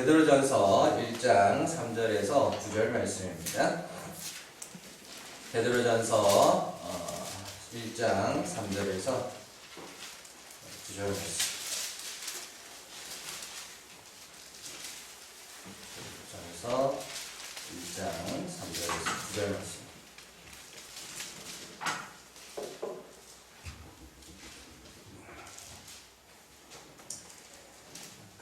베드로전서 1장 3절에서 9절 말씀입니다. 베드로전서 1장 3절에서 9절 말씀. 베드로전서 1장 3절에서 9절 말씀.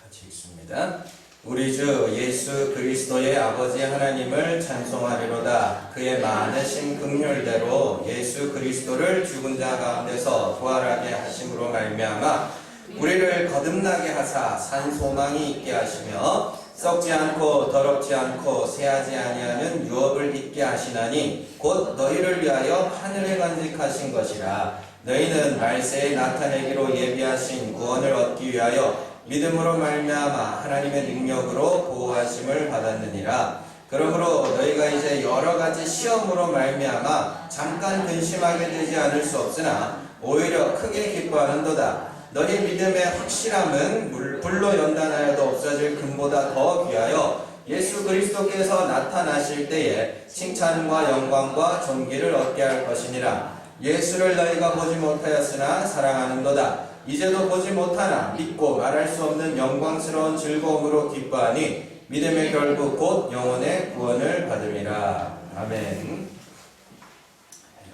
같이 읽습니다. 우리 주 예수 그리스도의 아버지 하나님을 찬송하리로다. 그의 많으신 긍휼대로 예수 그리스도를 죽은 자 가운데서 부활하게 하심으로 말미암아 우리를 거듭나게 하사 산 소망이 있게 하시며 썩지 않고 더럽지 않고 새하지 아니하는 유업을 있게 하시나니 곧 너희를 위하여 하늘에 간직하신 것이라. 너희는 말세에 나타내기로 예비하신 구원을 얻기 위하여 믿음으로 말미암아 하나님의 능력으로 보호하심을 받았느니라. 그러므로 너희가 이제 여러 가지 시험으로 말미암아 잠깐 근심하게 되지 않을 수 없으나 오히려 크게 기뻐하는도다. 너희 믿음의 확실함은 불로 연단하여도 없어질 금보다 더 귀하여 예수 그리스도께서 나타나실 때에 칭찬과 영광과 존귀를 얻게 할 것이니라. 예수를 너희가 보지 못하였으나 사랑하는도다. 이제도 보지 못하나 믿고 말할 수 없는 영광스러운 즐거움으로 기뻐하니 믿음의 결국 곧 영혼의 구원을 받음이라. 아멘.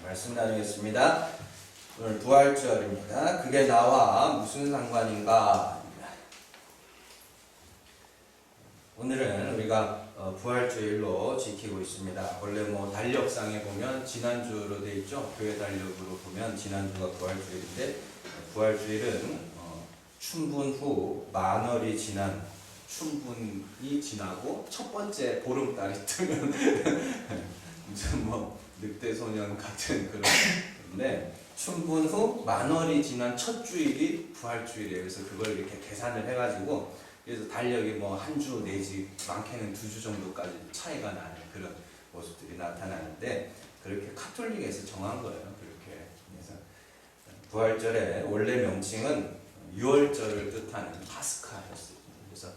말씀 나누겠습니다. 오늘 부활절입니다. 그게 나와 무슨 상관인가? 오늘은 우리가 부활주일로 지키고 있습니다. 원래 달력상에 보면 지난주로 되어 있죠. 교회 달력으로 보면 지난주가 부활주일인데, 부활주일은 춘분 후 만월이 지난, 춘분이 지나고 첫 번째 보름달이 뜨면 무슨 늑대소년 같은 그런 건데, 춘분 후 만월이 지난 첫 주일이 부활주일이에요. 그래서 그걸 이렇게 계산을 해가지고, 그래서 달력이 한 주 내지 많게는 2주 정도까지 차이가 나는 그런 모습들이 나타나는데, 그렇게 카톨릭에서 정한 거예요. 그렇게. 그래서 부활절의 원래 명칭은 유월절을 뜻하는 파스카였어요. 그래서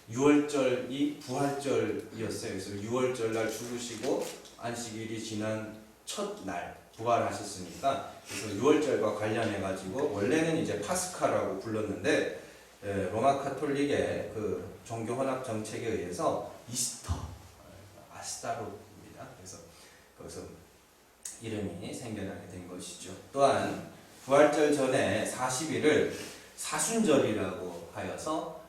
유월절이 부활절이었어요. 그래서 유월절날 죽으시고 안식일이 지난 첫날 부활하셨으니까, 그래서 유월절과 관련해 가지고 원래는 이제 파스카라고 불렀는데, 로마 카톨릭의 그 종교 혼합 정책에 의해서 이스터, 아스타로입니다. 그래서 거기서 이름이 생겨나게 된 것이죠. 또한 부활절 전에 40일을 사순절이라고 하여서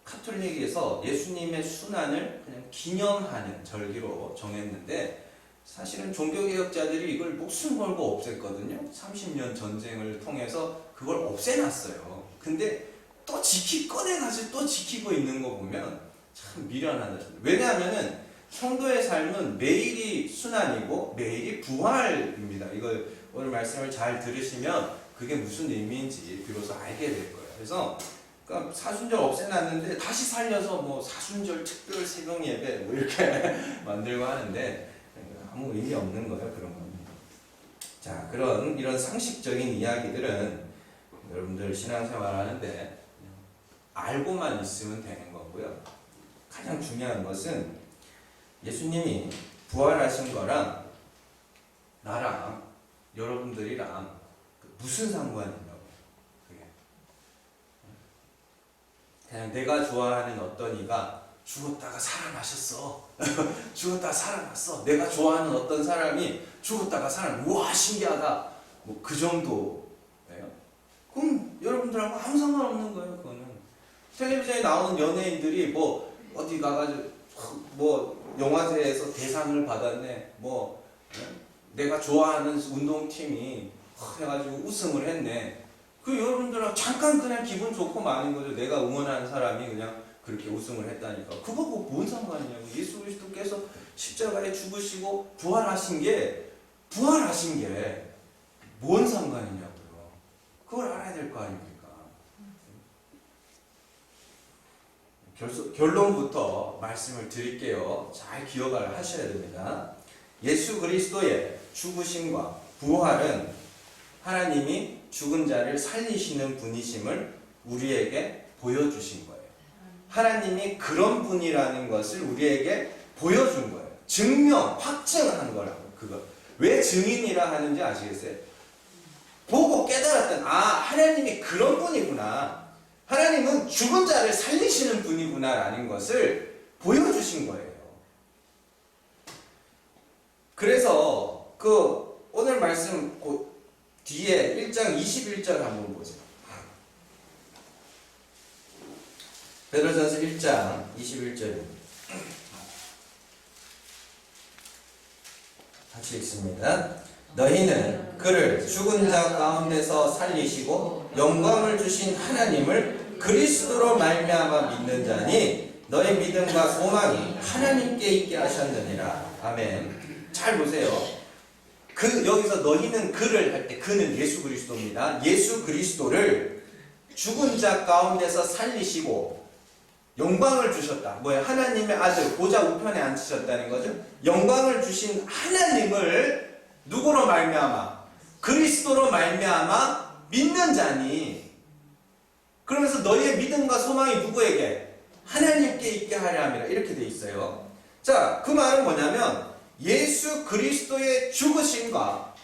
카톨릭에서 예수님의 순환을 그냥 기념하는 절기로 정했는데, 사실은 종교개혁자들이 이걸 목숨 걸고 없앴거든요. 30년 전쟁을 통해서 그걸 없애놨어요. 근데 또 꺼내가지고 또 지키고 있는 거 보면 참 미련하다. 왜냐하면은 성도의 삶은 매일이 순환이고 매일이 부활입니다. 이걸 오늘 말씀을 잘 들으시면 그게 무슨 의미인지 비로소 알게 될 거예요. 그래서 그러니까 사순절 없애놨는데 다시 살려서 사순절 특별 세경 예배 이렇게 만들고 하는데 아무 의미 없는 거예요. 그런 겁니다. 자, 이런 상식적인 이야기들은 여러분들 신앙생활 하는데 알고만 있으면 되는 거고요. 가장 중요한 것은 예수님이 부활하신 거랑 나랑 여러분들이랑 무슨 상관이냐고. 그게 그냥 내가 좋아하는 어떤 이가 죽었다가 살아나셨어. 죽었다가 살아났어. 내가 좋아하는 어떤 사람이 죽었다가 우와 신기하다. 그 정도예요. 그럼 여러분들하고 아무 상관없는 거예요. 그거는 텔레비전에 나오는 연예인들이 어디 가가지고 영화제에서 대상을 받았네. 내가 좋아하는 운동팀이 해가지고 우승을 했네. 그 여러분들하고 잠깐 그냥 기분 좋고 마는 거죠. 내가 응원하는 사람이 그냥 그렇게 우승을 했다니까. 그거 뭔 상관이냐고. 예수 그리스도께서 십자가에 죽으시고 부활하신 게 뭔 상관이냐고요. 그걸 알아야 될 거 아닙니까? 결론부터 말씀을 드릴게요. 잘 기억을 하셔야 됩니다. 예수 그리스도의 죽으심과 부활은 하나님이 죽은 자를 살리시는 분이심을 우리에게 보여주신 거예요. 하나님이 그런 분이라는 것을 우리에게 보여준 거예요. 증명, 확증한 거라고. 그거. 왜 증인이라 하는지 아시겠어요? 보고 깨달았던, 하나님이 그런 분이구나. 하나님은 죽은 자를 살리시는 분이구나라는 것을 보여주신 거예요. 그래서 오늘 말씀 뒤에 1장 21절 한번 보세요. 베드로전서 1장 21절입니다. 같이 읽습니다. 너희는 그를 죽은 자 가운데서 살리시고 영광을 주신 하나님을 그리스도로 말미암아 믿는 자니 너희 믿음과 소망이 하나님께 있게 하셨느니라. 아멘. 잘 보세요. 여기서 너희는 그를 할 때 그는 예수 그리스도입니다. 예수 그리스도를 죽은 자 가운데서 살리시고 영광을 주셨다. 뭐예요? 하나님의 아들 보좌 우편에 앉히셨다는 거죠. 영광을 주신 하나님을 누구로 말미암아? 그리스도로 말미암아 믿는 자니. 그러면서 너희의 믿음과 소망이 누구에게? 하나님께 있게 하려 함이라. 이렇게 돼 있어요. 자, 그 말은 뭐냐면 예수 그리스도의 죽으심과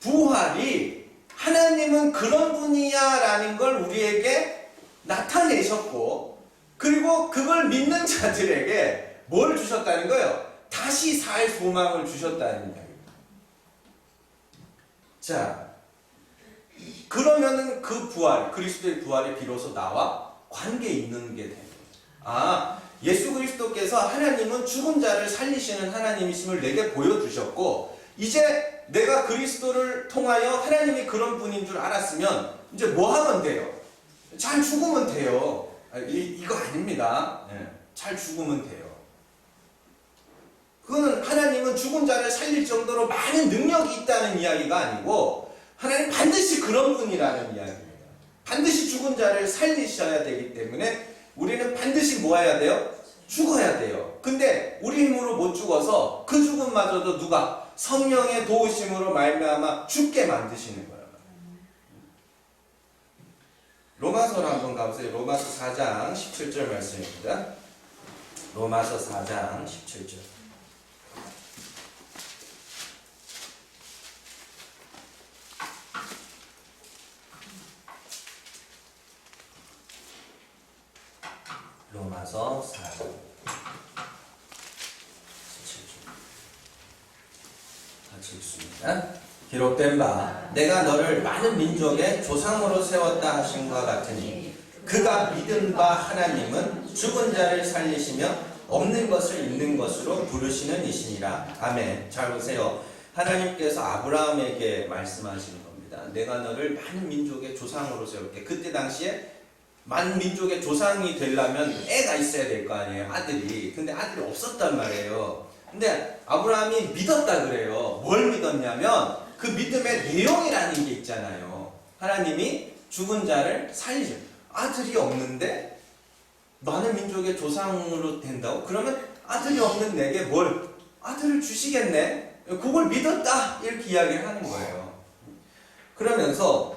부활이 하나님은 그런 분이야 라는 걸 우리에게 나타내셨고, 그리고 그걸 믿는 자들에게 뭘 주셨다는 거예요? 다시 살 소망을 주셨다는 이야기입니다. 자, 그러면은 그 부활, 그리스도의 부활이 비로소 나와 관계 있는 게 됩니다. 예수 그리스도께서 하나님은 죽은 자를 살리시는 하나님이심을 내게 보여주셨고, 이제 내가 그리스도를 통하여 하나님이 그런 분인 줄 알았으면 이제 뭐 하면 돼요? 잘 죽으면 돼요. 이거 아닙니다. 잘 죽으면 돼요. 그거는 하나님은 죽은 자를 살릴 정도로 많은 능력이 있다는 이야기가 아니고 하나님 반드시 그런 분이라는 이야기입니다. 반드시 죽은 자를 살리셔야 되기 때문에 우리는 반드시 뭐 해야 돼요? 죽어야 돼요. 근데 우리 힘으로 못 죽어서 그 죽음마저도 누가? 성령의 도우심으로 말미암아 죽게 만드시는 거예요. 로마서로 한번 가보세요. 로마서 4장 17절 말씀입니다. 로마서 4장 17절. 로마서 4장 17절. 같이 읽습니다. 기록된 바 내가 너를 많은 민족의 조상으로 세웠다 하신 것 같으니 그가 믿은 바 하나님은 죽은 자를 살리시며 없는 것을 있는 것으로 부르시는 이시니라. 아멘. 잘 보세요. 하나님께서 아브라함에게 말씀하시는 겁니다. 내가 너를 많은 민족의 조상으로 세울게. 그때 당시에 많은 민족의 조상이 되려면 애가 있어야 될 거 아니에요. 아들이. 근데 아들이 없었단 말이에요. 근데 아브라함이 믿었다 그래요. 뭘 믿었냐면 그 믿음의 내용이라는 게 있잖아요. 하나님이 죽은 자를 살리죠. 아들이 없는데 많은 민족의 조상으로 된다고? 그러면 아들이 없는 내게 뭘? 아들을 주시겠네? 그걸 믿었다. 이렇게 이야기를 하는 거예요. 그러면서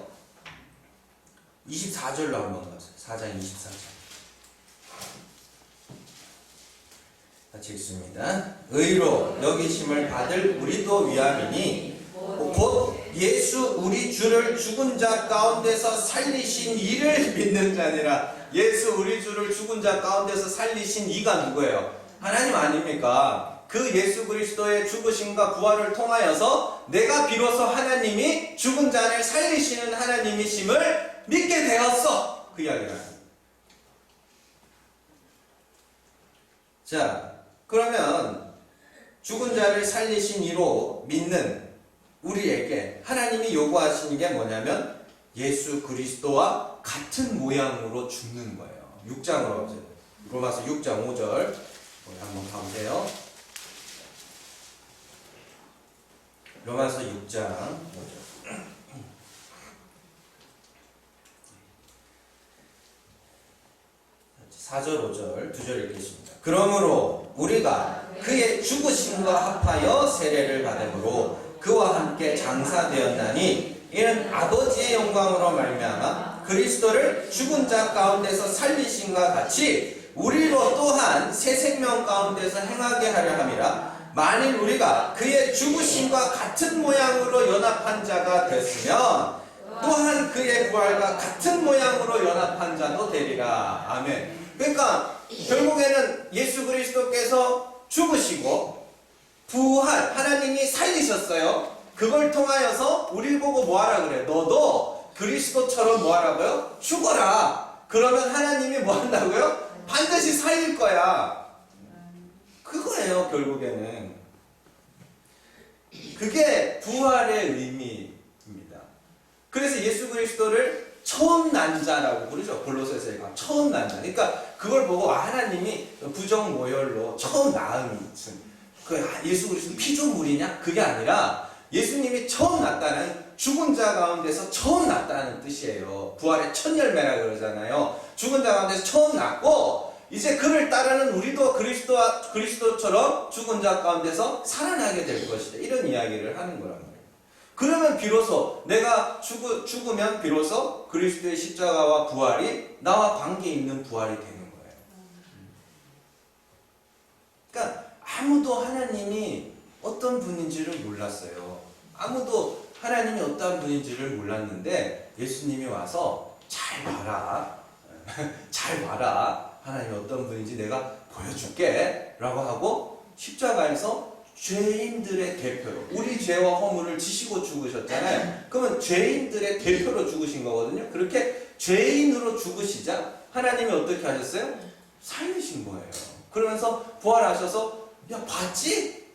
24절로 한번 가세요. 4장 24절. 같이 읽습니다. 의로 여기심을 받을 우리도 위함이니 곧 예수 우리 주를 죽은 자 가운데서 살리신 이를 믿는 자니라. 예수 우리 주를 죽은 자 가운데서 살리신 이가 누구예요? 하나님 아닙니까? 그 예수 그리스도의 죽으심과 부활을 통하여서 내가 비로소 하나님이 죽은 자를 살리시는 하나님이심을 믿게 되었어. 그 이야기를 합니다. 자, 그러면 죽은 자를 살리신 이로 믿는 우리에게 하나님이 요구하시는 게 뭐냐면 예수 그리스도와 같은 모양으로 죽는 거예요. 6장으로 보세요. 로마서 6장 5절 한번 가보세요. 로마서 6장 5절. 4절 5절 두 절 읽겠습니다. 그러므로 우리가 그의 죽으심과 합하여 세례를 받음으로 그와 함께 장사되었나니 이는 아버지의 영광으로 말미암아 그리스도를 죽은 자 가운데서 살리심과 같이 우리로 또한 새 생명 가운데서 행하게 하려 함이라. 만일 우리가 그의 죽으심과 같은 모양으로 연합한 자가 됐으면 또한 그의 부활과 같은 모양으로 연합한 자도 되리라. 아멘. 그러니까 결국에는 예수 그리스도께서 죽으시고 부활, 하나님이 살리셨어요. 그걸 통하여서 우리 보고 뭐하라 그래요? 너도 그리스도처럼 뭐하라고요? 죽어라. 그러면 하나님이 뭐한다고요? 반드시 살릴 거야. 그거예요, 결국에는. 그게 부활의 의미입니다. 그래서 예수 그리스도를 처음 난 자라고 부르죠. 골로새서가 처음 난 자. 그러니까 그걸 보고 하나님이 부정모혈로 처음 낳은 예수 그리스도 피조물이냐? 그게 아니라 예수님이 처음 났다는, 죽은 자 가운데서 처음 났다는 뜻이에요. 부활의 첫 열매라 그러잖아요. 죽은 자 가운데서 처음 났고 이제 그를 따르는 우리도 그리스도처럼 죽은 자 가운데서 살아나게 될 것이다. 이런 이야기를 하는 거란 말이에요. 그러면 비로소 내가 죽으면 비로소 그리스도의 십자가와 부활이 나와 관계 있는 부활이 되는 거예요. 그러니까 아무도 하나님이 어떤 분인지를 몰랐어요. 아무도 하나님이 어떤 분인지를 몰랐는데 예수님이 와서 잘 봐라. 잘 봐라. 하나님이 어떤 분인지 내가 보여줄게 라고 하고 십자가에서 죄인들의 대표로, 우리 죄와 허물을 지시고 죽으셨잖아요. 그러면 죄인들의 대표로 죽으신 거거든요. 그렇게 죄인으로 죽으시자 하나님이 어떻게 하셨어요? 살리신 거예요. 그러면서 부활하셔서 야 봤지?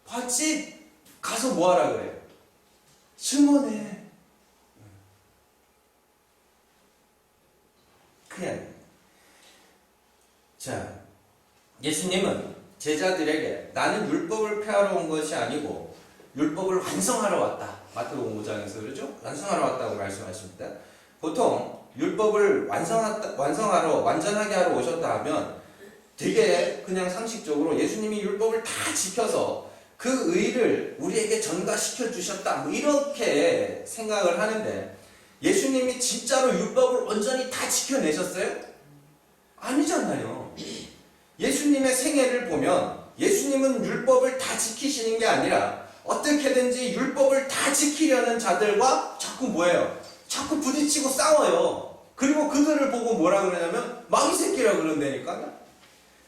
봤지? 가서 뭐하라 그래요? 증언해. 그냥. 자, 예수님은 제자들에게 나는 율법을 폐하러 온 것이 아니고 율법을 완성하러 왔다. 마태복음 5장에서 그러죠? 완성하러 왔다고 말씀하십니다. 보통 율법을 완성하러, 완전하게 하러 오셨다 하면 되게 그냥 상식적으로 예수님이 율법을 다 지켜서 그 의를 우리에게 전가시켜 주셨다. 뭐 이렇게 생각을 하는데 예수님이 진짜로 율법을 온전히 다 지켜내셨어요? 아니잖아요. 예수님의 생애를 보면 예수님은 율법을 다 지키시는 게 아니라 어떻게든지 율법을 다 지키려는 자들과 자꾸 뭐예요? 자꾸 부딪히고 싸워요. 그리고 그들을 보고 뭐라 그러냐면 마귀 새끼라 그런다니까요.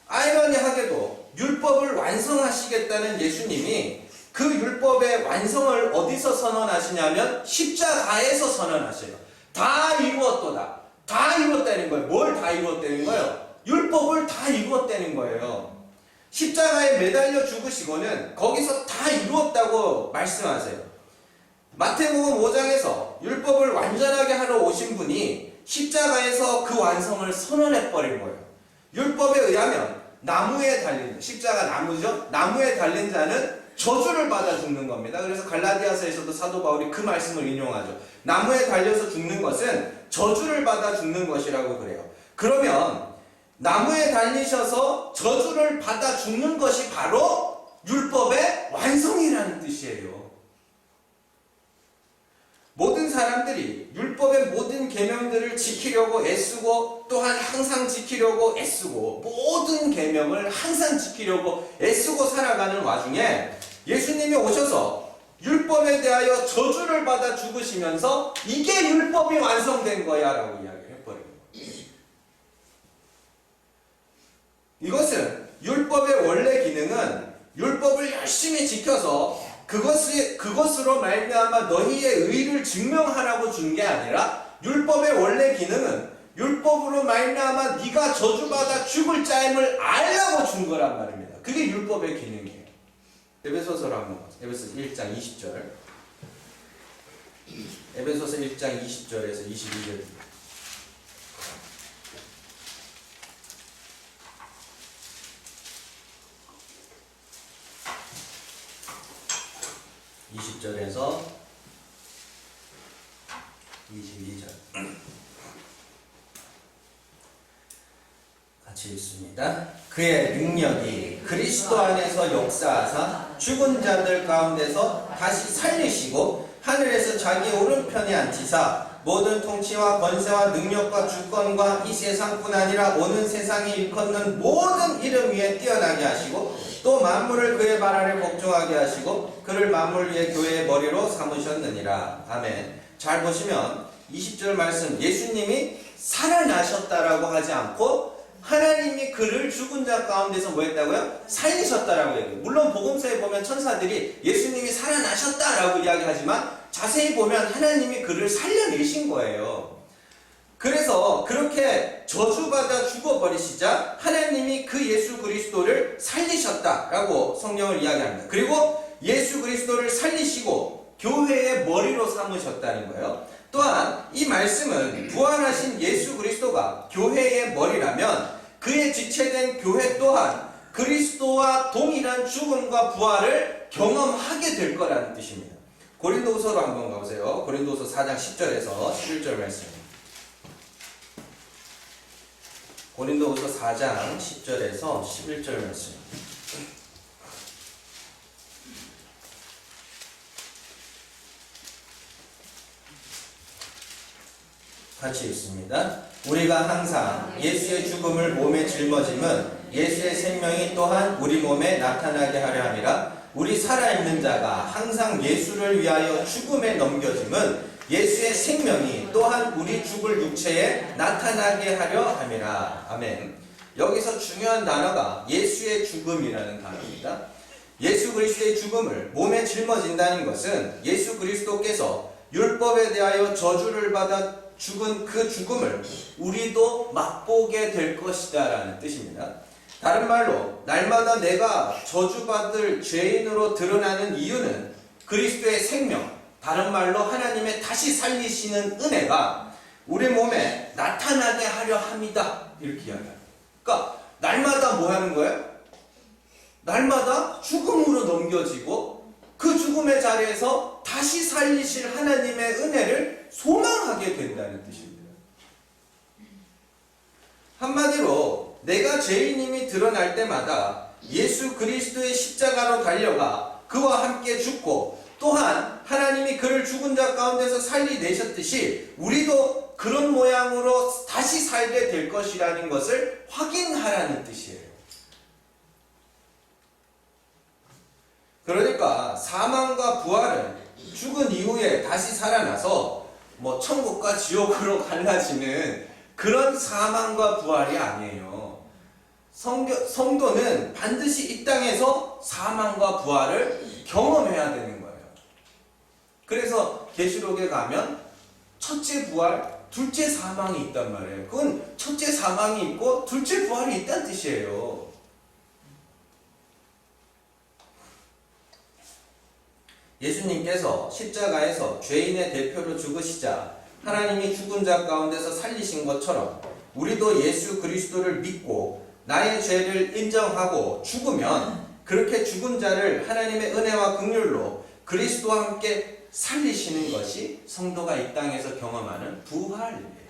아이러니하게도 율법을 완성하시겠다는 예수님이 그 율법의 완성을 어디서 선언하시냐면 십자가에서 선언하셔요. 다 이루었도다. 다 이루었다는 거예요. 뭘 다 이루었다는 거예요? 율법을 다 이루었다는 거예요. 십자가에 매달려 죽으시고는 거기서 다 이루었다고 말씀하세요. 마태복음 5장에서 율법을 완전하게 하러 오신 분이 십자가에서 그 완성을 선언해버린 거예요. 율법에 의하면 나무에 달린, 십자가 나무죠? 나무에 달린 자는 저주를 받아 죽는 겁니다. 그래서 갈라디아서에서도 사도 바울이 그 말씀을 인용하죠. 나무에 달려서 죽는 것은 저주를 받아 죽는 것이라고 그래요. 그러면 나무에 달리셔서 저주를 받아 죽는 것이 바로 율법의 완성이라는 뜻이에요. 모든 사람들이 율법의 모든 계명들을 지키려고 애쓰고 또한 항상 지키려고 애쓰고 모든 계명을 항상 지키려고 애쓰고 살아가는 와중에 예수님이 오셔서 율법에 대하여 저주를 받아 죽으시면서 이게 율법이 완성된 거야 라고 이야기를 해버린 거예요. 이것은 율법의 원래 기능은 율법을 열심히 지켜서 그것으로 말미암아 너희의 의를 증명하라고 준 게 아니라 율법의 원래 기능은 율법으로 말미암아 네가 저주받아 죽을 자임을 알라고 준 거란 말입니다. 그게 율법의 기능이에요. 에베소서로 한번 보세요. 에베소서 1장 20절. 에베소서 1장 20절에서 22절. 20절에서 22절 같이 읽습니다. 그의 능력이 그리스도 안에서 역사하사 죽은 자들 가운데서 다시 살리시고 하늘에서 자기 오른편에 앉히사 모든 통치와 권세와 능력과 주권과 이 세상뿐 아니라 오는 세상에 일컫는 모든 이름 위에 뛰어나게 하시고 또 만물을 그의 발 아래 복종하게 하시고 그를 만물 위에 교회의 머리로 삼으셨느니라. 아멘. 잘 보시면 20절 말씀, 예수님이 살아나셨다라고 하지 않고 하나님이 그를 죽은 자 가운데서 뭐 했다고요? 살리셨다라고 얘기해요. 물론 복음서에 보면 천사들이 예수님이 살아나셨다라고 이야기하지만 자세히 보면 하나님이 그를 살려내신 거예요. 그래서 그렇게 저주받아 죽어버리시자 하나님이 그 예수 그리스도를 살리셨다라고 성경을 이야기합니다. 그리고 예수 그리스도를 살리시고 교회의 머리로 삼으셨다는 거예요. 또한 이 말씀은 부활하신 예수 그리스도가 교회의 머리라면 그의 지체된 교회 또한 그리스도와 동일한 죽음과 부활을 경험하게 될 거라는 뜻입니다. 고린도후서로 한번 가보세요. 고린도후서 4장 10절에서 11절 말씀. 고린도후서 4장 10절에서 11절 말씀. 같이 읽습니다. 우리가 항상 예수의 죽음을 몸에 짊어짐은 예수의 생명이 또한 우리 몸에 나타나게 하려 함이라. 우리 살아있는 자가 항상 예수를 위하여 죽음에 넘겨짐은 예수의 생명이 또한 우리 죽을 육체에 나타나게 하려 함이라. 아멘. 여기서 중요한 단어가 예수의 죽음이라는 단어입니다. 예수 그리스도의 죽음을 몸에 짊어진다는 것은 예수 그리스도께서 율법에 대하여 저주를 받아 죽은 그 죽음을 우리도 맛보게 될 것이다 라는 뜻입니다. 다른 말로 날마다 내가 저주받을 죄인으로 드러나는 이유는 그리스도의 생명, 다른 말로 하나님의 다시 살리시는 은혜가 우리 몸에 나타나게 하려 합니다. 이렇게 이야기합니다. 그러니까 날마다 뭐 하는 거예요? 날마다 죽음으로 넘겨지고 그 죽음의 자리에서 다시 살리실 하나님의 은혜를 소망하게 된다는 뜻입니다. 한마디로 내가 죄인임이 드러날 때마다 예수 그리스도의 십자가로 달려가 그와 함께 죽고 또한 하나님이 그를 죽은 자 가운데서 살리내셨듯이 우리도 그런 모양으로 다시 살게 될 것이라는 것을 확인하라는 뜻이에요. 그러니까 사망과 부활은 죽은 이후에 다시 살아나서 뭐 천국과 지옥으로 갈라지는 그런 사망과 부활이 아니에요. 성도는 반드시 이 땅에서 사망과 부활을 경험해야 되는 거예요. 그래서 계시록에 가면 첫째 부활, 둘째 사망이 있단 말이에요. 그건 첫째 사망이 있고 둘째 부활이 있다는 뜻이에요. 예수님께서 십자가에서 죄인의 대표로 죽으시자 하나님이 죽은 자 가운데서 살리신 것처럼 우리도 예수 그리스도를 믿고 나의 죄를 인정하고 죽으면 그렇게 죽은 자를 하나님의 은혜와 긍휼로 그리스도와 함께 살리시는 것이 성도가 이 땅에서 경험하는 부활이에요.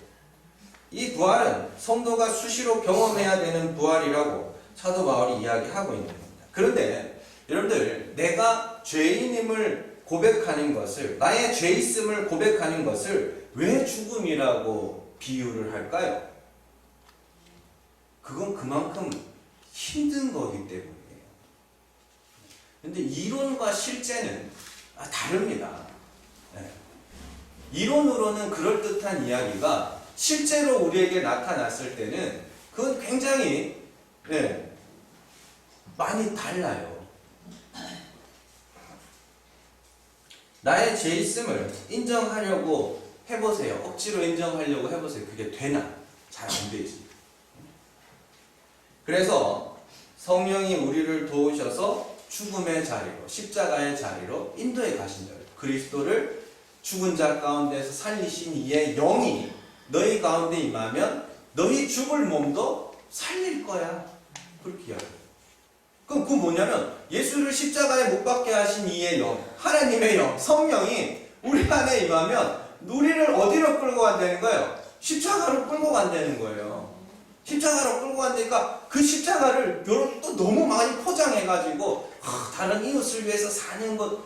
이 부활은 성도가 수시로 경험해야 되는 부활이라고 사도 바울이 이야기하고 있는 겁니다. 그런데 여러분들, 내가 죄인임을 고백하는 것을, 나의 죄있음을 고백하는 것을 왜 죽음이라고 비유를 할까요? 그건 그만큼 힘든 거기 때문이에요. 근데 이론과 실제는 다릅니다. 네. 이론으로는 그럴듯한 이야기가 실제로 우리에게 나타났을 때는 그건 굉장히 많이 달라요. 나의 죄있음을 인정하려고 해보세요. 억지로 인정하려고 해보세요. 그게 되나? 잘 안 되지. 그래서 성령이 우리를 도우셔서 죽음의 자리로, 십자가의 자리로 인도해 가신 자예요. 그리스도를 죽은 자 가운데서 살리신 이의 영이 너희 가운데 임하면 너희 죽을 몸도 살릴 거야. 그렇게 이야기해요. 그럼 그건 뭐냐면 예수를 십자가에 못 박게 하신 이의 영, 하나님의 영, 성령이 우리 안에 임하면 우리를 어디로 끌고 간다는 거예요? 십자가로 끌고 간다는 거예요. 십자가로 끌고 간다니까 그 십자가를 또 너무 많이 포장해가지고 다른 이웃을 위해서 사는 것,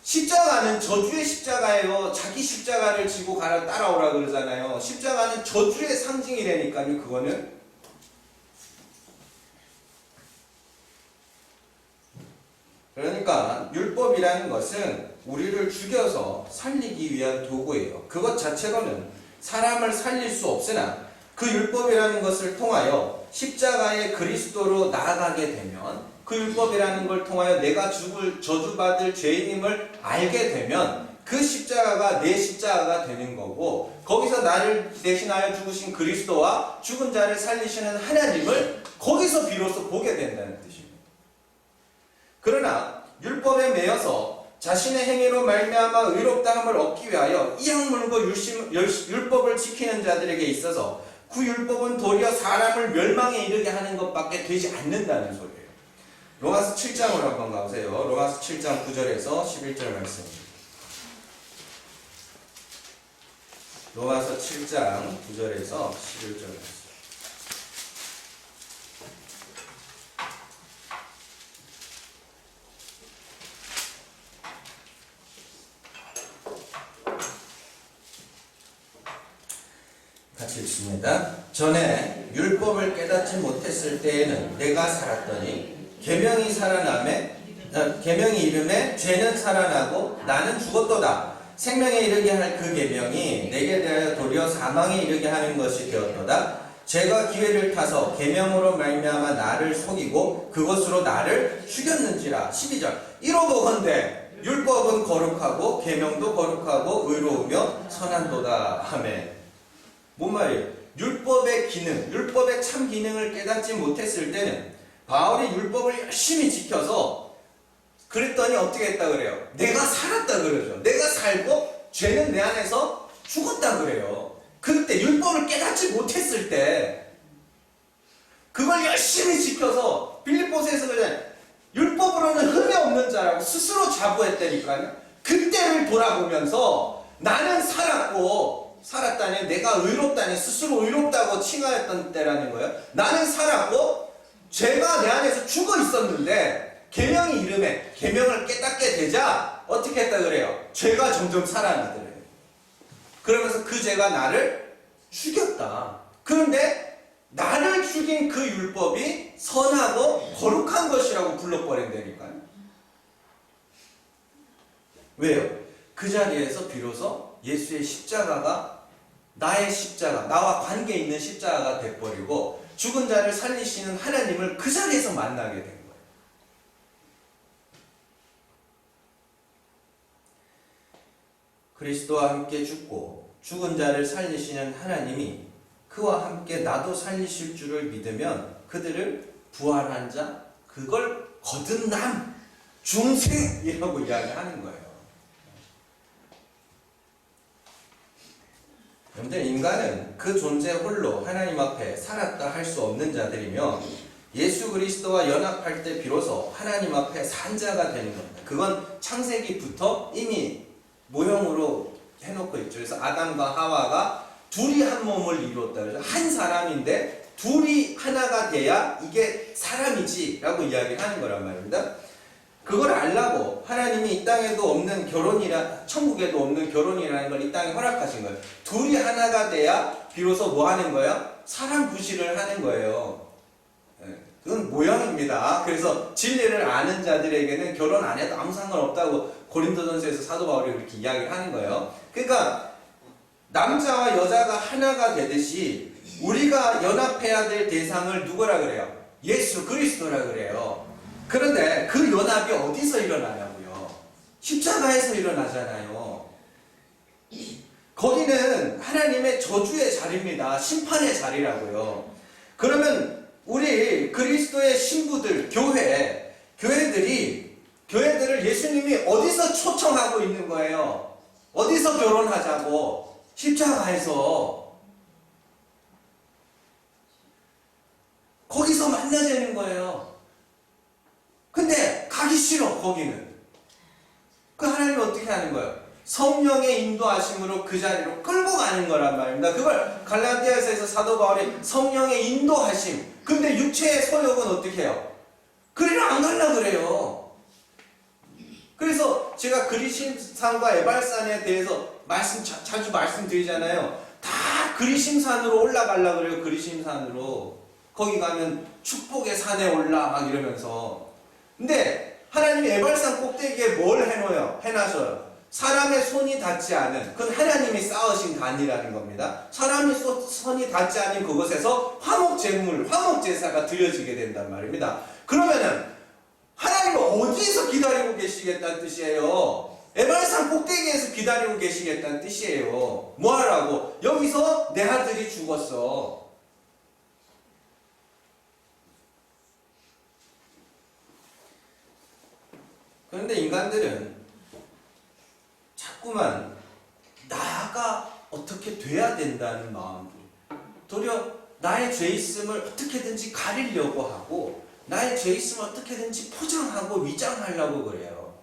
십자가는 저주의 십자가예요. 자기 십자가를 지고 가라 따라오라 그러잖아요. 십자가는 저주의 상징이라니까요. 그거는. 그러니까 율법이라는 것은 우리를 죽여서 살리기 위한 도구예요. 그것 자체로는 사람을 살릴 수 없으나 그 율법이라는 것을 통하여 십자가의 그리스도로 나아가게 되면, 그 율법이라는 걸 통하여 내가 죽을 저주받을 죄인임을 알게 되면 그 십자가가 내 십자가가 되는 거고, 거기서 나를 대신하여 죽으신 그리스도와 죽은 자를 살리시는 하나님을 거기서 비로소 보게 된다는 뜻입니다. 그러나 율법에 매여서 자신의 행위로 말미암아 의롭다함을 얻기 위하여 이 악물고 율법을 지키는 자들에게 있어서 그 율법은 도리어 사람을 멸망에 이르게 하는 것밖에 되지 않는다는 소리예요. 로마서 7장으로 한번 가보세요. 로마서 7장 9절에서 11절 말씀입니다. 로마서 7장 9절에서 11절 말씀. 같이 읽습니다. 전에 율법을 깨닫지 못했을 때에는 내가 살았더니 계명이 이름에 죄는 살아나고 나는 죽었도다. 생명에 이르게 할 그 계명이 내게 대하여 도리어 사망에 이르게 하는 것이 되었도다. 죄가 기회를 타서 계명으로 말미암아 나를 속이고 그것으로 나를 죽였는지라. 12절. 이러고건대 율법은 거룩하고 계명도 거룩하고 의로우며 선한도다. 아멘. 뭔 말이에요? 율법의 기능, 율법의 참 기능을 깨닫지 못했을 때는 바울이 율법을 열심히 지켜서 그랬더니 어떻게 했다 그래요? 내가 살았다 그러죠. 내가 살고 죄는 내 안에서 죽었다 그래요. 그때 율법을 깨닫지 못했을 때 그걸 열심히 지켜서 빌립보서에서 그냥 율법으로는 흠이 없는 자라고 스스로 자부했다니까요. 그때를 돌아보면서 나는 살았다니 내가 의롭다니 스스로 의롭다고 칭하였던 때라는 거예요. 나는 살았고 죄가 내 안에서 죽어 있었는데 계명이 이름에 계명을 깨닫게 되자 어떻게 했다 그래요? 죄가 점점 살아나더래요. 그러면서 그 죄가 나를 죽였다. 그런데 나를 죽인 그 율법이 선하고 거룩한 것이라고 불러버린다니까요. 왜요? 그 자리에서 비로소 예수의 십자가가 나의 십자가, 나와 관계 있는 십자가가 돼버리고 죽은 자를 살리시는 하나님을 그 자리에서 만나게 된 거예요. 그리스도와 함께 죽고 죽은 자를 살리시는 하나님이 그와 함께 나도 살리실 줄을 믿으면 그들을 부활한 자, 그걸 거듭남, 중생이라고 이야기하는 거예요. 여러분들, 인간은 그 존재 홀로 하나님 앞에 살았다 할 수 없는 자들이며 예수 그리스도와 연합할 때 비로소 하나님 앞에 산 자가 되는 겁니다. 그건 창세기부터 이미 모형으로 해놓고 있죠. 그래서 아담과 하와가 둘이 한 몸을 이루었다. 그래서 한 사람인데 둘이 하나가 돼야 이게 사람이지 라고 이야기를 하는 거란 말입니다. 그걸 알라고 하나님이 이 땅에도 없는 천국에도 없는 결혼이라는 걸 이 땅에 허락하신 거예요. 둘이 하나가 돼야 비로소 뭐 하는 거예요? 사람 구실을 하는 거예요. 그건 모형입니다. 그래서 진리를 아는 자들에게는 결혼 안 해도 아무 상관없다고 고린도전서에서 사도 바울이 그렇게 이야기를 하는 거예요. 그러니까 남자와 여자가 하나가 되듯이 우리가 연합해야 될 대상을 누구라 그래요? 예수 그리스도라 그래요. 그런데 그 연합이 어디서 일어나냐고요? 십자가에서 일어나잖아요. 거기는 하나님의 저주의 자리입니다. 심판의 자리라고요. 그러면 우리 그리스도의 신부들, 교회들을 예수님이 어디서 초청하고 있는 거예요? 어디서 결혼하자고? 십자가에서. 거기서 만나자는 거예요. 근데 가기 싫어, 거기는. 그 하나님이 어떻게 하는 거예요? 성령의 인도하심으로 그 자리로 끌고 가는 거란 말입니다. 그걸 갈라디아서에서 사도 바울이 성령의 인도하심. 근데 육체의 소욕은 어떻게 해요? 그리로 안 가려고 그래요. 그래서 제가 그리심산과 에발산에 대해서 자주 말씀드리잖아요. 다 그리심산으로 올라가려고 그래요. 그리심산으로. 거기 가면 축복의 산에 올라 막 이러면서. 근데 하나님이 에발산 꼭대기에 뭘 해놔서요? 사람의 손이 닿지 않은, 그건 하나님이 쌓으신 단이라는 겁니다. 사람의 손이 닿지 않은 그곳에서 화목제물, 화목제사가 드려지게 된단 말입니다. 그러면은 하나님은 어디에서 기다리고 계시겠다는 뜻이에요? 에발산 꼭대기에서 기다리고 계시겠다는 뜻이에요. 뭐하라고? 여기서 내 아들이 죽었어. 그런데 인간들은 자꾸만 나가 어떻게 돼야 된다는 마음들, 도리어 나의 죄 있음을 어떻게든지 가리려고 하고 나의 죄 있음을 어떻게든지 포장하고 위장하려고 그래요.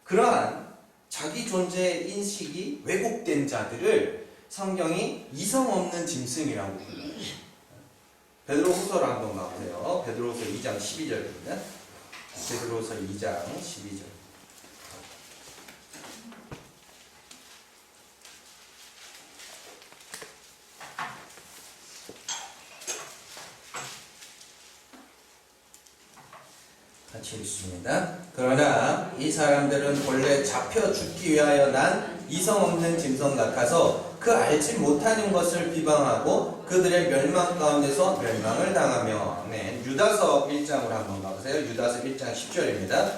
그러한 자기 존재의 인식이 왜곡된 자들을 성경이 이성 없는 짐승이라고 불러요. 베드로후서를 한번 가보세요. 베드로후서 2장 12절입니다. 베드로후서 2장 12절. 같이 읽습니다. 그러나 이 사람들은 본래 잡혀 죽기 위하여 난 이성 없는 짐승 같아서 그 알지 못하는 것을 비방하고 그들의 멸망 가운데서 멸망을 당하며. 네, 유다서 1장으로 한번 가보세요. 유다서 1장 10절입니다.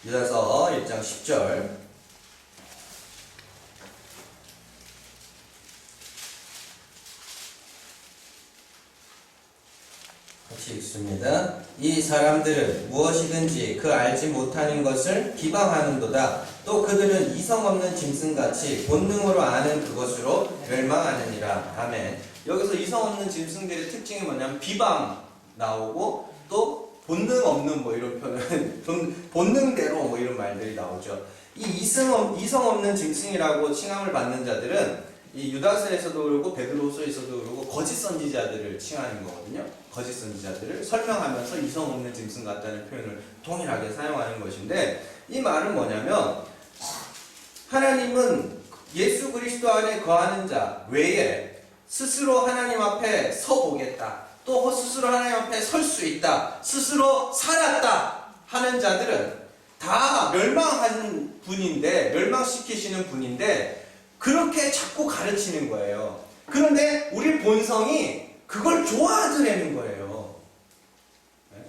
유다서 1장 10절. 같이 읽습니다. 이 사람들은 무엇이든지 그 알지 못하는 것을 비방하는도다. 또 그들은 이성 없는 짐승같이 본능으로 아는 그것으로 멸망하느니라. 아멘. 여기서 이성 없는 짐승들의 특징이 뭐냐면 비방 나오고 또 본능 없는 뭐 이런 표현, 본능대로 뭐 이런 말들이 나오죠. 이 이성 없는 짐승이라고 칭함을 받는 자들은 이 유다서에서도 그러고 베드로서에서도 그러고 거짓 선지자들을 칭하는 거거든요. 거짓 선지자들을 설명하면서 이성 없는 짐승 같다는 표현을 동일하게 사용하는 것인데, 이 말은 뭐냐면 하나님은 예수 그리스도 안에 거하는 자 외에 스스로 하나님 앞에 서보겠다, 또 스스로 하나님 앞에 설 수 있다, 스스로 살았다 하는 자들은 다 멸망하는 분인데, 멸망시키시는 분인데 그렇게 자꾸 가르치는 거예요. 그런데 우리 본성이 그걸 좋아하더라는 거예요. 네?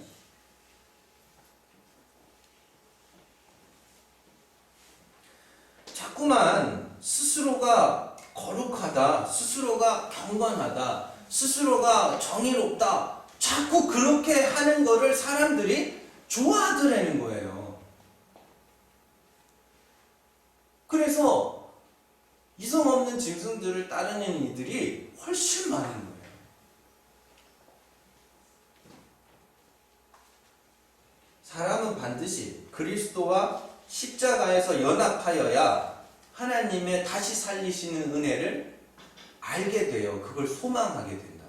자꾸만 스스로가 거룩하다, 스스로가 경건하다, 스스로가 정의롭다, 자꾸 그렇게 하는 거를 사람들이 좋아하더라는 거예요. 그래서 이성 없는 짐승들을 따르는 이들이 훨씬 많은 거예요. 사람은 반드시 그리스도와 십자가에서 연합하여야 하나님의 다시 살리시는 은혜를 알게 돼요. 그걸 소망하게 된다.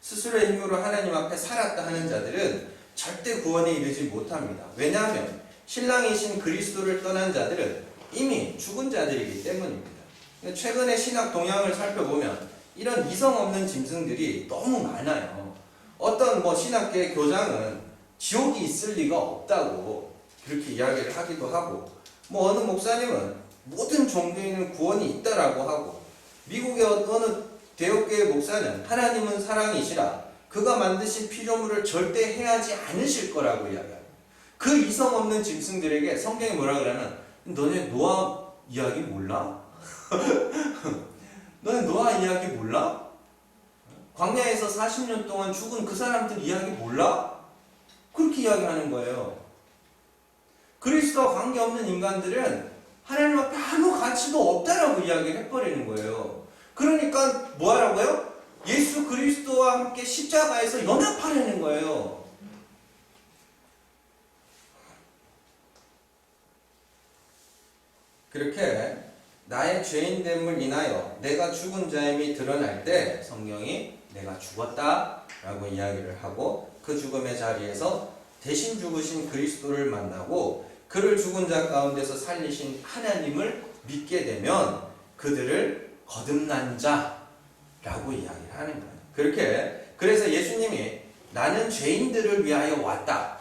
스스로의 힘으로 하나님 앞에 살았다 하는 자들은 절대 구원에 이르지 못합니다. 왜냐하면 신랑이신 그리스도를 떠난 자들은 이미 죽은 자들이기 때문입니다. 최근에 신학 동향을 살펴보면 이런 이성 없는 짐승들이 너무 많아요. 어떤 신학계 교장은 지옥이 있을 리가 없다고 그렇게 이야기를 하기도 하고, 어느 목사님은 모든 종교에는 구원이 있다라고 하고, 미국의 어느 대역교회 목사는 하나님은 사랑이시라 그가 만드신 피조물을 절대 해하지 않으실 거라고 이야기합니다. 그 이성 없는 짐승들에게 성경이 뭐라 그러냐면, 너네 노아 이야기 몰라? 너네 노아 이야기 몰라? 광야에서 40년 동안 죽은 그 사람들 이야기 몰라? 그렇게 이야기하는 거예요. 그리스도와 관계없는 인간들은 하나님 앞에 아무 가치도 없다라고 이야기를 해버리는 거예요. 그러니까 뭐 하라고요? 예수 그리스도와 함께 십자가에서 연합하려는 거예요. 그렇게 나의 죄인됨을 인하여 내가 죽은 자임이 드러날 때 성경이 내가 죽었다 라고 이야기를 하고 그 죽음의 자리에서 대신 죽으신 그리스도를 만나고 그를 죽은 자 가운데서 살리신 하나님을 믿게 되면 그들을 거듭난 자라고 이야기를 하는 거예요. 그래서 예수님이 나는 죄인들을 위하여 왔다.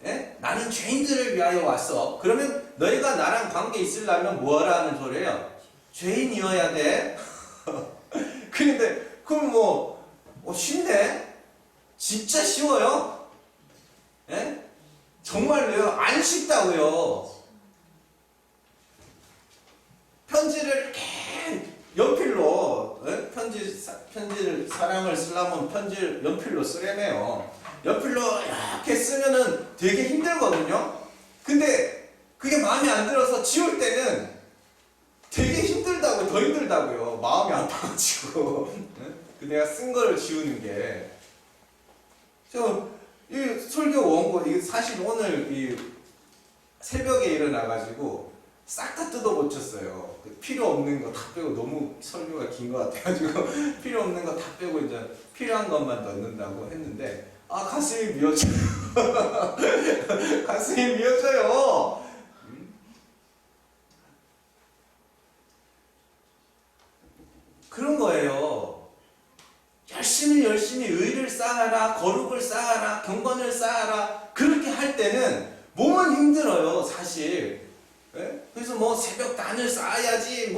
예? 나는 죄인들을 위하여 왔어. 그러면 너희가 나랑 관계 있으려면 뭐라는 소리예요? 죄인이어야 돼. 그런데 그럼 쉽네? 진짜 쉬워요? 예? 정말로요? 안 쉽다고요. 편지를 이렇게 연필로 편지를 사랑을 쓰려면 편지를 연필로 쓰려매요. 연필로 이렇게 쓰면은 되게 힘들거든요. 근데 그게 마음에 안 들어서 지울 때는 되게 힘들다고요. 더 힘들다고요. 마음이 아파가지고 내가 쓴 거를 지우는 게. 이 설교 원고 이게 사실 오늘 이 새벽에 일어나가지고 싹 다 뜯어 고쳤어요. 필요 없는 거 다 빼고 너무 설교가 긴 것 같아가지고 필요 없는 거 다 빼고 이제 필요한 것만 넣는다고 했는데 가슴이 미어져요. 가슴이 미어져요. 그런 거예요. 열심히 의를 쌓아라, 거룩을 쌓아라, 경건을 쌓아라. 그렇게 할 때는 몸은 힘들어요, 사실. 그래서 새벽 단을 쌓아야지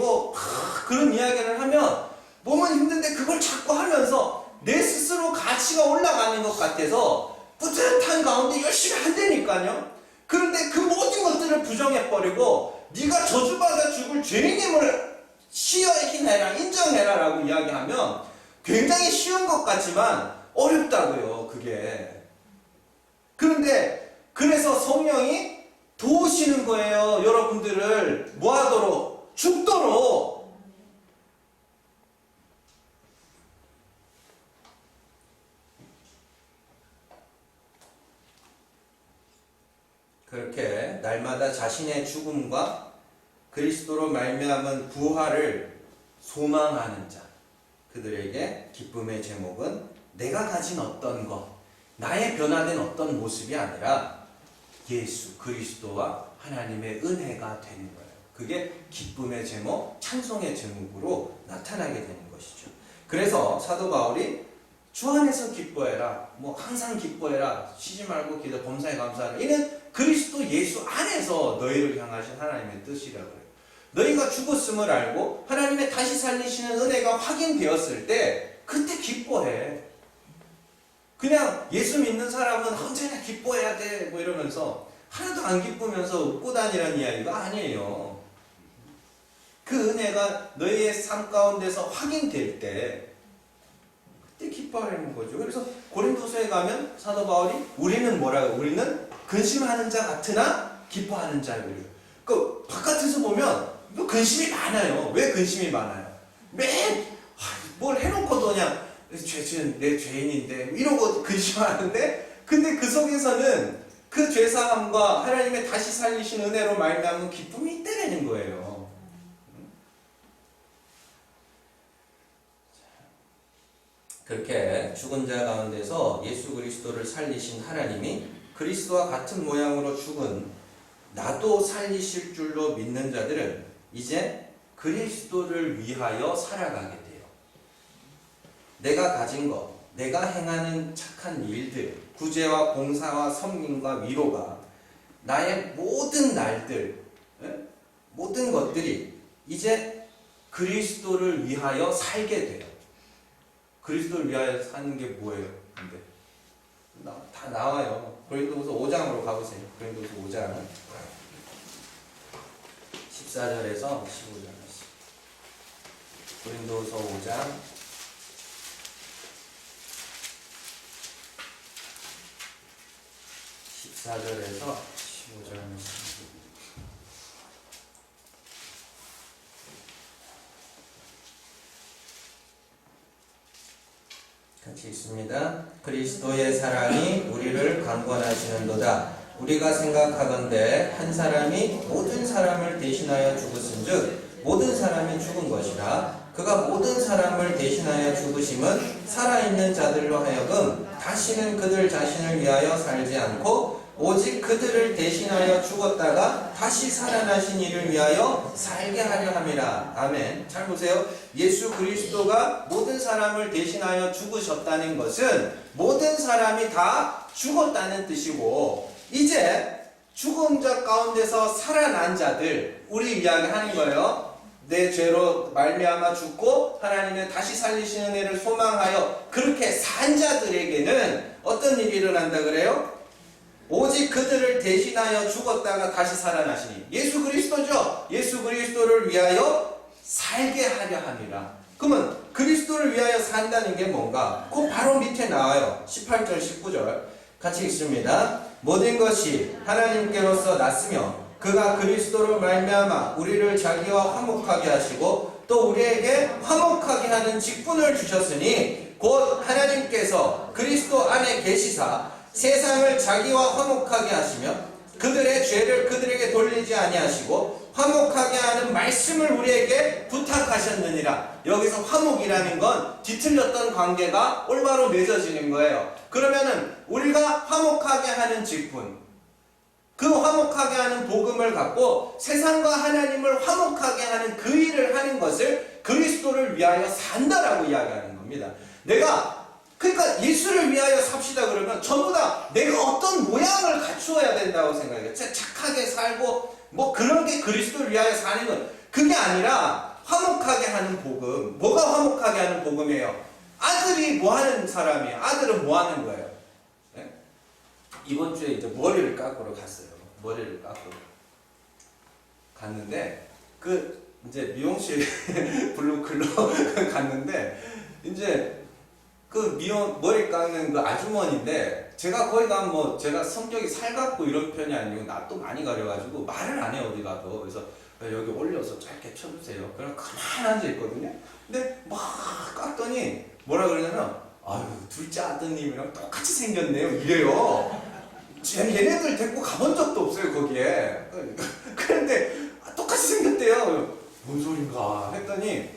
그런 이야기를 하면 몸은 힘든데 그걸 자꾸 하면서 내 스스로 가치가 올라가는 것 같아서 뿌듯한 가운데 열심히 한다니까요. 그런데 그 모든 것들을 부정해버리고 네가 저주받아 죽을 죄인임을 시인해라, 인정해라 라고 이야기하면 굉장히 쉬운 것 같지만 어렵다고요, 그게. 그런데 그래서 성령이 도우시는 거예요. 여러분들을 뭐하도록? 죽도록. 그렇게 날마다 자신의 죽음과 그리스도로 말미암은 부활을 소망하는 자, 그들에게 기쁨의 제목은 내가 가진 어떤 것, 나의 변화된 어떤 모습이 아니라 예수 그리스도와 하나님의 은혜가 되는 거예요. 그게 기쁨의 제목, 찬송의 제목으로 나타나게 되는 것이죠. 그래서 사도 바울이 주 안에서 기뻐해라, 항상 기뻐해라, 쉬지 말고 기도, 범사에 감사하라. 이는 그리스도 예수 안에서 너희를 향하신 하나님의 뜻이라고 해요. 너희가 죽었음을 알고 하나님의 다시 살리시는 은혜가 확인되었을 때 그때 기뻐해. 그냥 예수 믿는 사람은 언제나 기뻐해야 돼 이러면서 하나도 안 기쁘면서 웃고 다니라는 이야기가 아니에요. 그 은혜가 너희의 삶 가운데서 확인될 때 그때 기뻐하는 거죠. 그래서 고린도서에 가면 사도 바울이 우리는 뭐라고? 우리는 근심하는 자 같으나 기뻐하는 자라고 그래요. 그 바깥에서 보면 근심이 많아요. 왜 근심이 많아요? 뭘 해놓고도 그냥 내 죄인인데 이러고 근심하는데, 근데 그 속에서는 그 죄사함과 하나님의 다시 살리신 은혜로 말미암은 기쁨이 있다는 거예요. 그렇게 죽은 자 가운데서 예수 그리스도를 살리신 하나님이 그리스도와 같은 모양으로 죽은 나도 살리실 줄로 믿는 자들은 이제 그리스도를 위하여 살아가게 돼요. 내가 가진 것, 내가 행하는 착한 일들, 구제와 봉사와 섬김과 위로가 나의 모든 날들, 모든 것들이 이제 그리스도를 위하여 살게 돼요. 그리스도를 위하여 사는 게 뭐예요? 근데 다 나와요. 고린도후서 5장으로 가보세요. 고린도후서 5장 14절에서 15절까지. 고린도후서 5장 14절에서 15절 말씀. 같이 읽습니다. 그리스도의 사랑이 우리를 강권하시는도다. 우리가 생각하건대 한 사람이 모든 사람을 대신하여 죽었은즉 모든 사람이 죽은 것이라. 그가 모든 사람을 대신하여 죽으심은 살아있는 자들로 하여금 다시는 그들 자신을 위하여 살지 않고 오직 그들을 대신하여 죽었다가 다시 살아나신 이를 위하여 살게 하려 함이라. 아멘. 잘 보세요. 예수 그리스도가 모든 사람을 대신하여 죽으셨다는 것은 모든 사람이 다 죽었다는 뜻이고, 이제 죽은 자 가운데서 살아난 자들, 우리 이야기하는 거예요. 내 죄로 말미암아 죽고 하나님의 다시 살리시는 애를 소망하여 그렇게 산 자들에게는 어떤 일이 일어난다 그래요? 오직 그들을 대신하여 죽었다가 다시 살아나시니, 예수 그리스도죠. 예수 그리스도를 위하여 살게 하려 함이라. 그러면 그리스도를 위하여 산다는 게 뭔가? 그 바로 밑에 나와요. 18절 19절 같이 읽습니다. 모든 것이 하나님께로서 났으며 그가 그리스도로 말미암아 우리를 자기와 화목하게 하시고 또 우리에게 화목하게 하는 직분을 주셨으니 곧 하나님께서 그리스도 안에 계시사 세상을 자기와 화목하게 하시며 그들의 죄를 그들에게 돌리지 아니하시고 화목하게 하는 말씀을 우리에게 부탁하셨느니라. 여기서 화목이라는 건 뒤틀렸던 관계가 올바로 맺어지는 거예요. 그러면은 우리가 화목하게 하는 직분, 그 화목하게 하는 복음을 갖고 세상과 하나님을 화목하게 하는 그 일을 하는 것을 그리스도를 위하여 산다라고 이야기하는 겁니다. 그러니까 예수를 위하여 삽시다 그러면 전부 다 내가 어떤 모양을 갖추어야 된다고 생각해요. 착하게 살고 뭐 그런 게 그리스도를 위하여 사는 건 그게 아니라 화목하게 하는 복음. 뭐가 화목하게 하는 복음이에요? 아들이 뭐 하는 사람이에요? 아들은 뭐 하는 거예요? 네? 이번 주에 이제 머리를 깎으러 갔어요. 머리를 깎으러 갔는데 이제 미용실 블루클럽 갔는데 이제 머리 깎는 그 아주머니인데, 제가 거기 가면 제가 성격이 살갑고 이런 편이 아니고 낯도 많이 가려가지고 말을 안 해요, 어디 가도. 그래서 여기 올려서 짧게 쳐주세요. 그럼 가만히 앉아있거든요. 근데 막 깎더니 뭐라 그러냐면, 아유, 둘째 아드님이랑 똑같이 생겼네요. 이래요. 얘네들 데리고 가본 적도 없어요, 거기에. 그런데 똑같이 생겼대요. 뭔 소린가 했더니,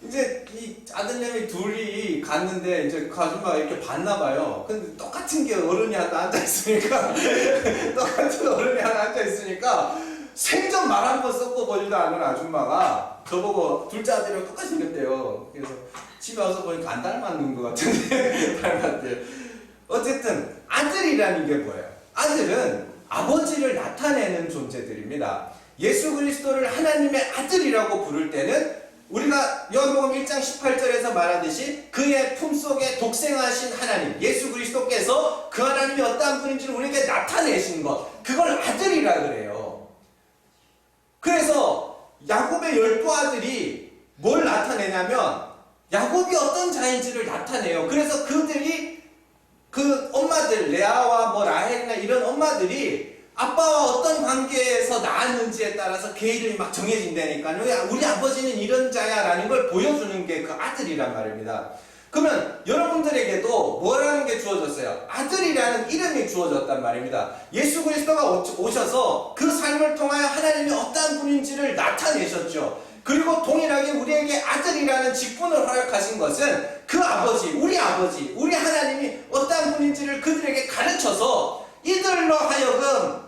이제 이 아드님이 둘이 갔는데 이제 그 아줌마가 이렇게 봤나봐요. 근데 똑같은 게 어른이 하나 앉아있으니까 똑같은 어른이 하나 앉아있으니까 생전 말 한 번 섞어보지도 않은 아줌마가 저보고 둘째 아들이랑 똑같이 생겼대요. 그래서 집에 와서 보니까 안 닮았는 것 같은데 닮았대요. 어쨌든 아들이라는 게 뭐예요? 아들은 아버지를 나타내는 존재들입니다. 예수 그리스도를 하나님의 아들이라고 부를 때는 우리가 요한복음 1장 18절에서 말하듯이 그의 품속에 독생하신 하나님, 예수 그리스도께서 그 하나님이 어떠한 분인지를 우리에게 나타내신 것, 그걸 아들이라 그래요. 그래서 야곱의 12아들이 뭘 나타내냐면 야곱이 어떤 자인지를 나타내요. 그래서 그들이 그 엄마들, 레아와 라헬이나 이런 엄마들이 아빠와 어떤 관계에서 낳았는지에 따라서 걔 이름이 막 정해진다니까요. 우리 아버지는 이런 자야 라는 걸 보여주는 게 그 아들이란 말입니다. 그러면 여러분들에게도 뭐라는 게 주어졌어요? 아들이라는 이름이 주어졌단 말입니다. 예수 그리스도가 오셔서 그 삶을 통하여 하나님이 어떠한 분인지를 나타내셨죠. 그리고 동일하게 우리에게 아들이라는 직분을 허락하신 것은 그 아버지, 우리 하나님이 어떠한 분인지를 그들에게 가르쳐서 이들로 하여금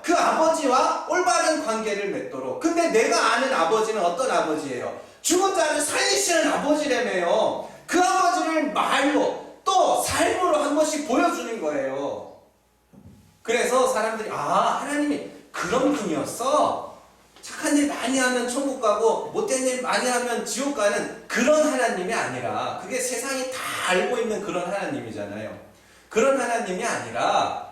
그 아버지와 올바른 관계를 맺도록. 근데 내가 아는 아버지는 어떤 아버지예요? 죽은 자를 살리시는 아버지라며요. 그 아버지를 말로 또 삶으로 한 번씩 보여주는 거예요. 그래서 사람들이 하나님이 그런 분이었어. 착한 일 많이 하면 천국 가고 못된 일 많이 하면 지옥 가는 그런 하나님이 아니라, 그게 세상이 다 알고 있는 그런 하나님이잖아요. 그런 하나님이 아니라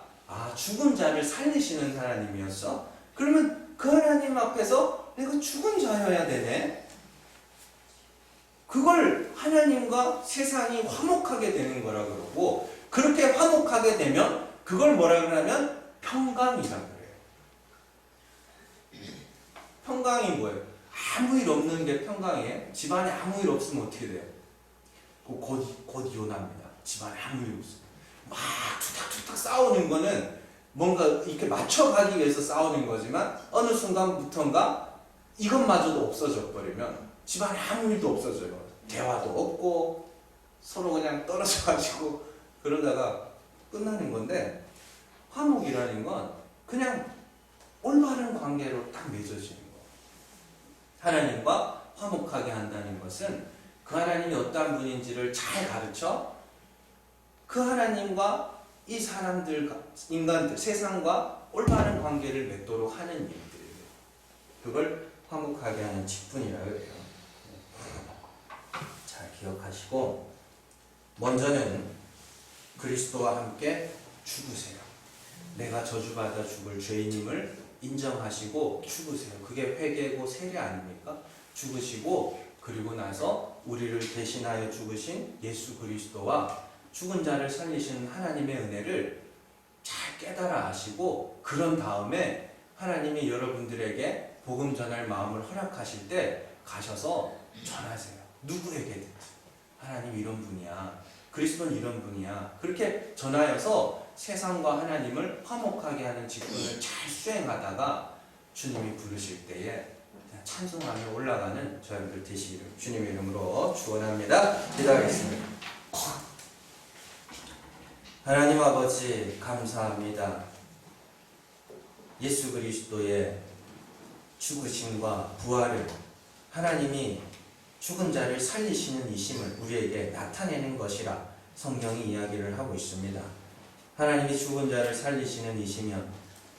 죽은 자를 살리시는 하나님이었어? 그러면 그 하나님 앞에서 내가 죽은 자여야 되네? 그걸 하나님과 세상이 화목하게 되는 거라 그러고, 그렇게 화목하게 되면 그걸 뭐라 그러냐면 평강이라고 그래요. 평강이 뭐예요? 아무 일 없는 게 평강이에요. 집안에 아무 일 없으면 어떻게 돼요? 곧 이혼합니다. 집안에 아무 일 없어요. 막 투닥투닥 싸우는 거는 뭔가 이렇게 맞춰가기 위해서 싸우는 거지만 어느 순간부터인가 이것마저도 없어져 버리면 집안에 아무 일도 없어져요. 대화도 없고 서로 그냥 떨어져가지고 그러다가 끝나는 건데, 화목이라는 건 그냥 올바른 관계로 딱 맺어지는 거. 하나님과 화목하게 한다는 것은 그 하나님이 어떠한 분인지를 잘 가르쳐 그 하나님과 이 사람들, 인간들, 세상과 올바른 관계를 맺도록 하는 일들, 그걸 화목하게 하는 직분이라고 해요. 잘 기억하시고, 먼저는 그리스도와 함께 죽으세요. 내가 저주받아 죽을 죄인임을 인정하시고 죽으세요. 그게 회개고 세례 아닙니까? 죽으시고, 그리고 나서 우리를 대신하여 죽으신 예수 그리스도와 죽은 자를 살리시는 하나님의 은혜를 잘 깨달아 아시고, 그런 다음에 하나님이 여러분들에게 복음 전할 마음을 허락하실 때 가셔서 전하세요. 누구에게든지. 하나님 이런 분이야. 그리스도는 이런 분이야. 그렇게 전하여서 세상과 하나님을 화목하게 하는 직분을 잘 수행하다가 주님이 부르실 때에 찬송하며 올라가는 저희들 되시기를 주님의 이름으로 축원합니다. 기도하겠습니다. 하나님 아버지 감사합니다. 예수 그리스도의 죽으심과 부활을, 하나님이 죽은 자를 살리시는 이심을 우리에게 나타내는 것이라 성경이 이야기를 하고 있습니다. 하나님이 죽은 자를 살리시는 이시면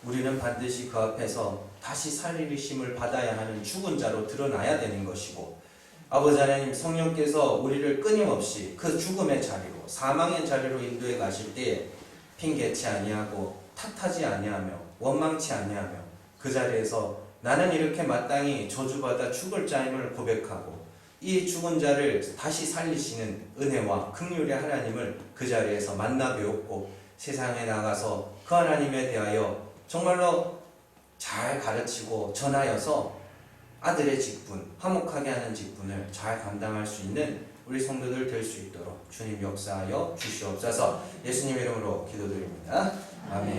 우리는 반드시 그 앞에서 다시 살리심을 받아야 하는 죽은 자로 드러나야 되는 것이고, 아버지 하나님, 성령께서 우리를 끊임없이 그 죽음의 자리로, 사망의 자리로 인도해 가실 때에 핑계치 아니하고 탓하지 아니하며 원망치 아니하며 그 자리에서 나는 이렇게 마땅히 저주받아 죽을 자임을 고백하고 이 죽은 자를 다시 살리시는 은혜와 긍휼의 하나님을 그 자리에서 만나 배웠고, 세상에 나가서 그 하나님에 대하여 정말로 잘 가르치고 전하여서 아들의 직분, 화목하게 하는 직분을 잘 감당할 수 있는 우리 성도들 될 수 있도록 주님 역사하여 주시옵소서. 예수님 이름으로 기도드립니다. 아멘.